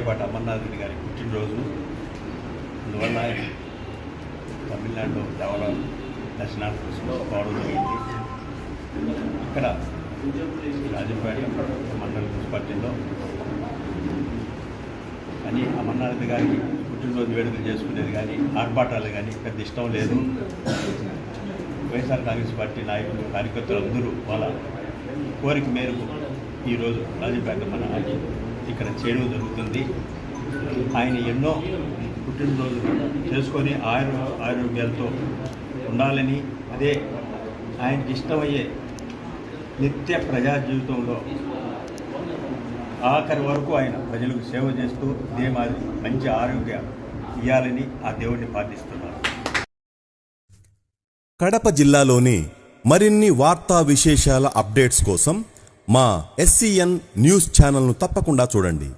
రాజంపేట అమర్నాథ్ రెడ్డి గారి పుట్టినరోజు. అందువల్ల ఆయన తమిళనాడులో దేవరం దర్శనానికి కోసం పోవడం జరిగింది. ఇక్కడ రాజంపేట మండల మున్సిపాలిటీలో అని అమర్నాథ్ రెడ్డి గారికి పుట్టినరోజు వేడుకలు చేసుకునేది కానీ ఆర్భాటాలు కానీ పెద్ద ఇష్టం లేదు. వైఎస్ఆర్ కాంగ్రెస్ పార్టీ నాయకులు కార్యకర్తలు అందరూ వాళ్ళ కోరిక మేరకు ఈరోజు రాజంపేట మన ఇక్కడ చేయడం జరుగుతుంది. ఆయన ఎన్నో పుట్టినరోజు చేసుకొని ఆరోగ్యాలతో ఉండాలని, అదే ఆయనకి ఇష్టమయ్యే నిత్య ప్రజా జీవితంలో ఆఖరి వరకు ఆయన ప్రజలకు సేవ చేస్తూ ఇదే మాదిరి మంచి ఆరోగ్యం ఇవ్వాలని ఆ దేవుడిని ప్రార్థిస్తున్నారు. కడప జిల్లాలోని మరిన్ని వార్తా విశేషాల అప్డేట్స్ కోసం మా SCN న్యూస్ ఛానల్ను తప్పకుండా చూడండి.